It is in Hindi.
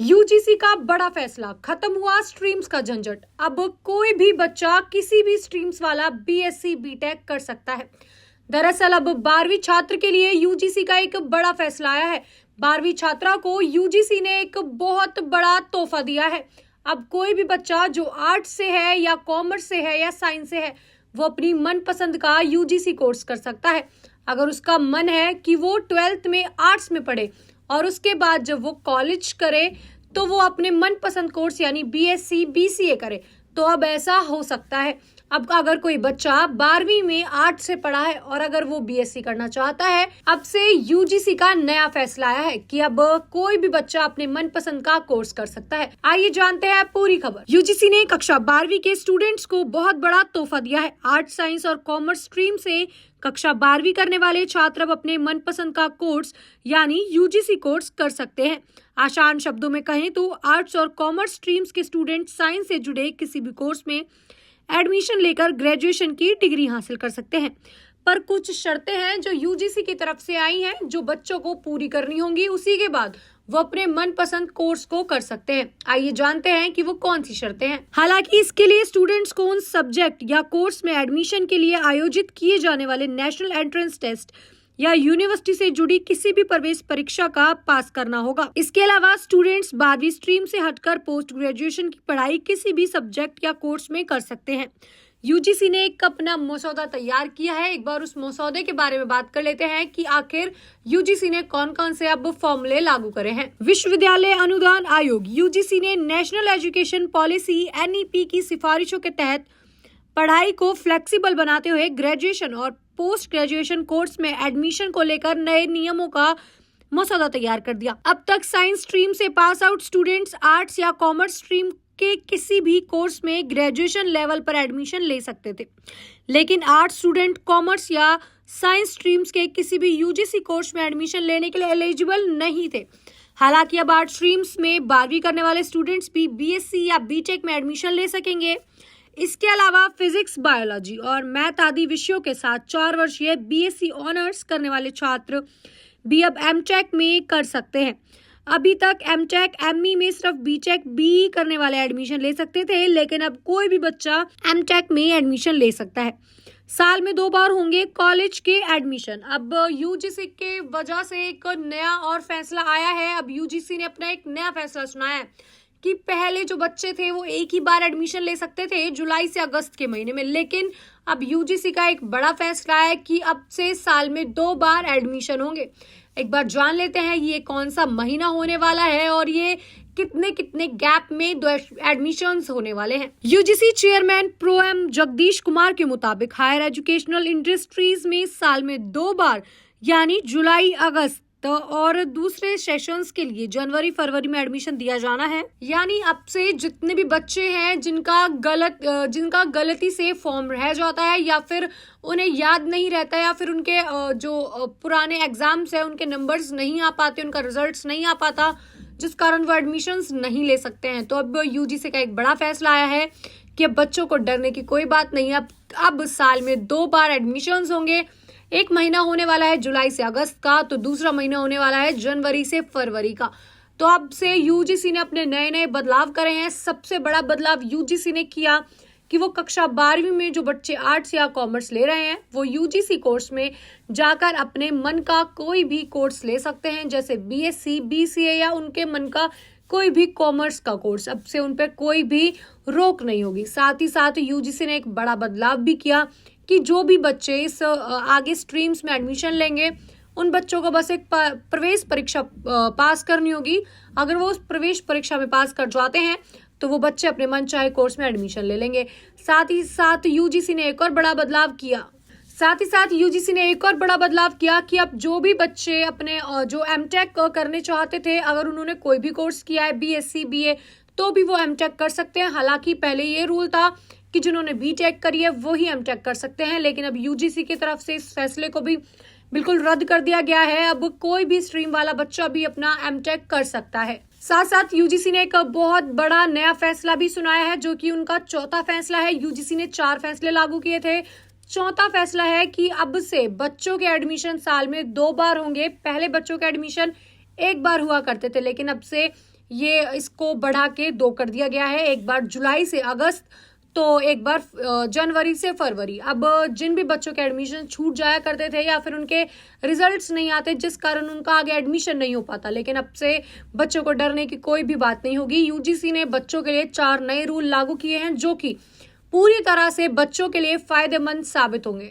यूजीसी का बड़ा फैसला, खत्म हुआ स्ट्रीम्स का झंझट। अब कोई भी बच्चा किसी भी स्ट्रीम्स वाला बीएससी बीटेक कर सकता है। दरअसल अब 12वीं छात्र के लिए यूजीसी का एक बड़ा फैसला आया है। 12वीं छात्रा को यूजीसी ने एक बहुत बड़ा तोहफा दिया है। अब कोई भी बच्चा जो आर्ट्स से है या कॉमर्स से है या साइंस से है, वो अपनी मनपसंद का यूजीसी कोर्स कर सकता है। अगर उसका मन है कि वो 12th में आर्ट्स में पढ़े और उसके बाद जब वो कॉलेज करे तो वो अपने मनपसंद कोर्स यानी बीएससी बीसीए करे, तो अब ऐसा हो सकता है। अब अगर कोई बच्चा 12वीं में आर्ट्स से पढ़ा है और अगर वो बीएससी करना चाहता है, अब से यूजीसी का नया फैसला आया है कि अब कोई भी बच्चा अपने मनपसंद का कोर्स कर सकता है। आइए जानते हैं पूरी खबर। यूजीसी ने कक्षा 12वीं के स्टूडेंट्स को बहुत बड़ा तोहफा दिया है। आर्ट्स, साइंस और कॉमर्स स्ट्रीम से कक्षा 12वीं करने वाले छात्र अब अपने मनपसंद का कोर्स यानी यूजीसी कोर्स कर सकते हैं। आसान शब्दों में कहें तो आर्ट्स और कॉमर्स स्ट्रीम्स के स्टूडेंट साइंस से जुड़े किसी भी कोर्स में एडमिशन लेकर ग्रेजुएशन की डिग्री हासिल कर सकते हैं। पर कुछ शर्तें हैं जो यूजीसी की तरफ से आई हैं, जो बच्चों को पूरी करनी होंगी। उसी के बाद वो अपने मनपसंद कोर्स को कर सकते हैं। आइए जानते हैं कि वो कौन सी शर्तें हैं। हालांकि इसके लिए स्टूडेंट्स को उन सब्जेक्ट या कोर्स में एडमिशन के लिए आयोजित किए जाने वाले नेशनल एंट्रेंस टेस्ट या यूनिवर्सिटी से जुड़ी किसी भी प्रवेश परीक्षा का पास करना होगा। इसके अलावा स्टूडेंट्स 12वीं स्ट्रीम से हटकर पोस्ट ग्रेजुएशन की पढ़ाई किसी भी सब्जेक्ट या कोर्स में कर सकते हैं। यूजीसी ने एक अपना मसौदा तैयार किया है। एक बार उस मसौदे के बारे में बात कर लेते हैं कि आखिर यूजीसी ने कौन कौन से अब फॉर्मूले लागू करे हैं। विश्वविद्यालय अनुदान आयोग यूजीसी ने नेशनल एजुकेशन पॉलिसी एनईपी की सिफारिशों के तहत पढ़ाई को फ्लेक्सिबल बनाते हुए ग्रेजुएशन और पोस्ट ग्रेजुएशन कोर्स में एडमिशन को लेकर नए नियमों का मसौदा तैयार कर दिया। अब तक साइंस स्ट्रीम से पास आउट स्टूडेंट्स आर्ट्स या कॉमर्स स्ट्रीम के किसी भी कोर्स में ग्रेजुएशन लेवल पर एडमिशन ले सकते थे, लेकिन आर्ट्स स्टूडेंट कॉमर्स या साइंस स्ट्रीम्स के किसी भी यूजीसी कोर्स में एडमिशन लेने के लिए एलिजिबल नहीं थे। हालांकि अब आर्ट्स स्ट्रीम्स में 12वीं करने वाले स्टूडेंट्स भी बीएससी या बीटेक में एडमिशन ले सकेंगे। इसके अलावा फिजिक्स, बायोलॉजी और मैथ आदि विषयों के साथ 4 वर्षीय बीएससी ऑनर्स करने वाले छात्र भी अब एमटेक में कर सकते हैं। अभी तक एमटेक एमई में सिर्फ बीटेक बी करने वाले एडमिशन ले सकते थे, लेकिन अब कोई भी बच्चा एमटेक में एडमिशन ले सकता है। साल में 2 बार होंगे कॉलेज के एडमिशन। अब यूजीसी के वजह से एक नया और फैसला आया है। अब यूजीसी ने अपना एक नया फैसला सुनाया है कि पहले जो बच्चे थे वो एक ही बार एडमिशन ले सकते थे जुलाई से अगस्त के महीने में, लेकिन अब यूजीसी का एक बड़ा फैसला है कि अब से साल में 2 बार एडमिशन होंगे। एक बार जान लेते हैं ये कौन सा महीना होने वाला है और ये कितने कितने गैप में 2 एडमिशंस होने वाले हैं। UGC chairman Prof M Jagadish Kumar के मुताबिक हायर एजुकेशनल इंडस्ट्रीज में साल में 2 बार यानी जुलाई अगस्त और दूसरे सेशंस के लिए जनवरी फरवरी में एडमिशन दिया जाना है। यानी अब से जितने भी बच्चे हैं जिनका गलती से फॉर्म रह जाता है या फिर उन्हें याद नहीं रहता या फिर उनके जो पुराने एग्जाम्स है उनके नंबर्स नहीं आ पाते, उनका रिजल्ट्स नहीं आ पाता, जिस कारण वो एडमिशंस नहीं ले सकते हैं। तो अब यूजीसी का एक बड़ा फैसला आया है कि अब बच्चों को डरने की कोई बात नहीं है। अब साल में 2 बार एडमिशंस होंगे। एक महीना होने वाला है जुलाई से अगस्त का, तो दूसरा महीना होने वाला है जनवरी से फरवरी का। तो अब से यूजीसी ने अपने नए नए बदलाव करे हैं। सबसे बड़ा बदलाव यूजीसी ने किया कि वो कक्षा 12वीं में जो बच्चे आर्ट्स या कॉमर्स ले रहे हैं वो यूजीसी कोर्स में जाकर अपने मन का कोई भी कोर्स ले सकते हैं, जैसे बीएससी, बीसीए या उनके मन का कोई भी कॉमर्स का कोर्स। अब से उन पर कोई भी रोक नहीं होगी। साथ ही साथ यूजीसी ने एक बड़ा बदलाव भी किया कि जो भी बच्चे इस आगे स्ट्रीम्स में एडमिशन लेंगे उन बच्चों को बस एक प्रवेश परीक्षा पास करनी होगी। अगर वो उस प्रवेश परीक्षा में पास कर जाते हैं तो वो बच्चे अपने मन चाहे कोर्स में एडमिशन ले लेंगे। साथ ही साथ यूजीसी ने एक और बड़ा बदलाव किया कि अब जो भी बच्चे अपने जो एमटेक करने चाहते थे, अगर उन्होंने कोई भी कोर्स किया है बीएससी बीए, तो भी वो एमटेक कर सकते हैं। हालांकि पहले ये रूल था कि जिन्होंने बीटेक करी है वो ही एमटेक कर सकते हैं, लेकिन अब यूजीसी की तरफ से इस फैसले को भी बिल्कुल रद्द कर दिया गया है। अब कोई भी स्ट्रीम वाला बच्चा भी अपना एमटेक कर सकता है। साथ साथ यूजीसी ने एक बहुत बड़ा नया फैसला भी सुनाया है, जो कि उनका चौथा फैसला है। यूजीसी ने 4 फैसले लागू किए थे। चौथा फैसला है कि अब से बच्चों के एडमिशन साल में 2 बार होंगे। पहले बच्चों के एडमिशन 1 बार हुआ करते थे, लेकिन अब से ये इसको बढ़ा के 2 कर दिया गया है। एक बार जुलाई से अगस्त, तो एक बार जनवरी से फरवरी। अब जिन भी बच्चों के एडमिशन छूट जाया करते थे या फिर उनके रिजल्ट्स नहीं आते जिस कारण उनका आगे एडमिशन नहीं हो पाता, लेकिन अब से बच्चों को डरने की कोई भी बात नहीं होगी। यूजीसी ने बच्चों के लिए 4 नए रूल लागू किए हैं जो कि पूरी तरह से बच्चों के लिए फायदेमंद साबित होंगे।